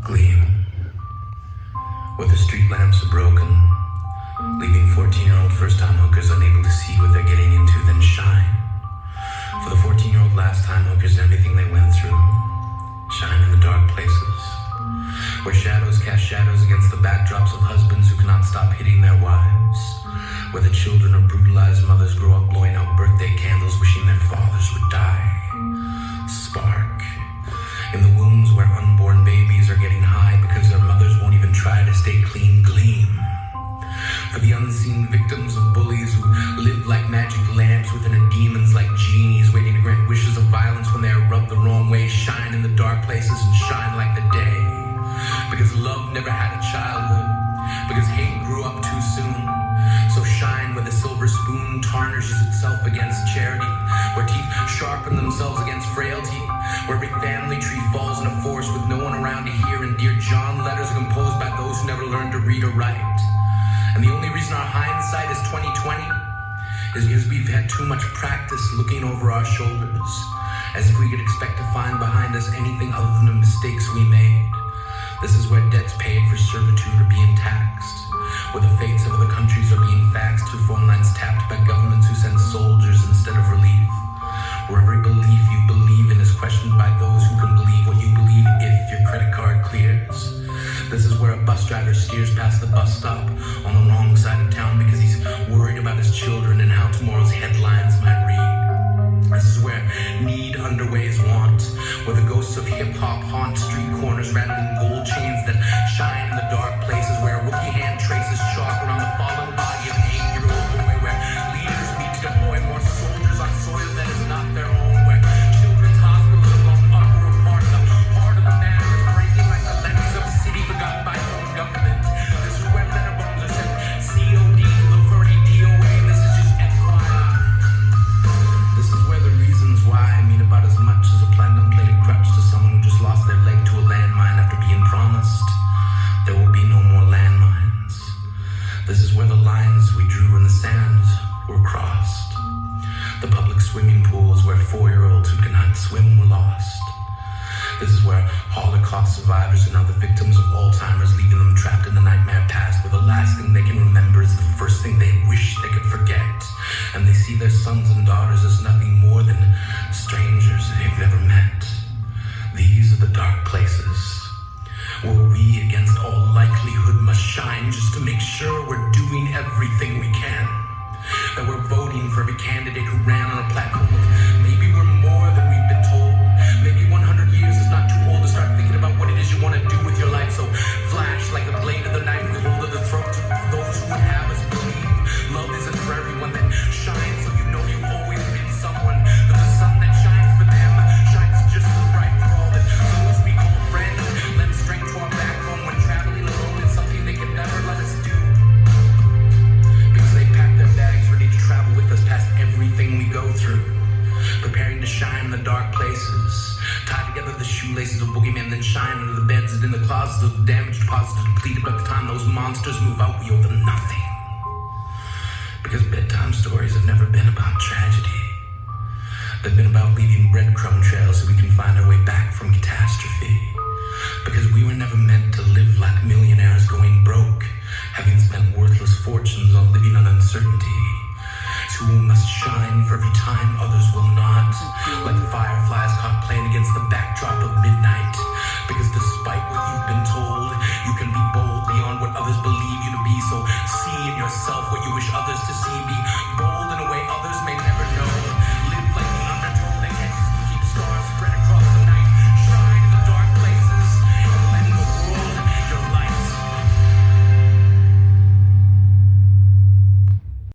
gleam. Where the street lamps are broken, leaving 14-year-old first-time hookers unable to see what they're getting into, then shine. For the 14-year-old last-time hookers and everything they went through, shine in the dark places, where shadows cast shadows against the backdrops of husbands who cannot stop hitting their wives, where the children of brutalized mothers grow up blowing out birthday candles wishing their fathers would die. Spark. In the wombs where unborn babies are getting high because their mothers won't even try to stay clean. Gleam. For the unseen victims of bullies who live like magic lamps within a demons like genies waiting to grant wishes of violence when they are rubbed the wrong way, shine in the dark places and shine like the day. Because love never had a childhood, because hate grew up too soon. So shine where the silver spoon tarnishes itself against charity, where teeth sharpen themselves against frailty, where every family tree falls in a forest with no one around to hear, and Dear John letters are composed by those who never learned to read or write. And the only reason our hindsight is 2020 is because we've had too much practice looking over our shoulders, as if we could expect to find behind us anything other than the mistakes we made. This is where debts paid for servitude are being taxed, where the fates of other countries are being faxed through phone lines tapped by governments who send soldiers instead of relief, where every belief you believe in is questioned by those who can believe what you believe if your credit card clears. This is where a bus driver steers past the bus stop on the wrong side of town because he's worried about his children and how tomorrow's headlines might read. This is where need underweighs want, where the ghosts of hip-hop haunt street corners rattling gold chains that shine in the dark places, where a rookie hand traces chalk around the fallen body of an 8-year-old boy, where leaders meet to deploy more soldiers on soil that is not their own, where children's hospitals are blown upward apart, the heart of the matter is breaking like the levees of a city forgotten by its own government. This is where letter bombs are sent COD, look for any DOA, and this is just FYI. This is where the reasons why mean about as much as a platinum-plated crutch to someone who just lost their leg to a landmine after being promised there will be no more landmines. This is where the lines we drew in the sand were crossed. The public swimming pools where 4-year-olds who cannot swim were lost. This is where Holocaust survivors are now the victims of Alzheimer's, leaving them trapped in the nightmare past, where the last thing they can remember is the first thing they wish they could forget. And they see their sons and daughters as nothing more than strangers they've never met. These are the dark places where we, against all likelihood, must shine just to make sure we're doing everything we can. That we're voting for every candidate who ran on a platform of maybe we're more than we've been told. Maybe 100 years is not too old to start thinking about what it is you want to do with your life. So flash like the blade of the knife we hold at the throat to those who would have us believe love isn't for everyone. Then shine so you know you've always been someone. That the sun that shines for them shines just as bright for all. That those we call friends lend strength to our backbone when traveling alone is something they can never let us do. Because they pack their bags ready to travel with us past everything we go through, preparing to shine in the dark places, tie together the shoelaces of boogeymen, then shine under the beds and in the closets of the damaged, positive, depleted. By the time those monsters move out, we owe them nothing. Because bedtime stories have never been about tragedy. They've been about leaving breadcrumb trails so we can find our way back from catastrophe. Because we were never meant to live like millionaires going broke, having spent worthless fortunes on living on uncertainty. So we must shine for every time others will not, like fireflies caught playing against the backdrop of midnight. Because despite what you've been told, you can be bold.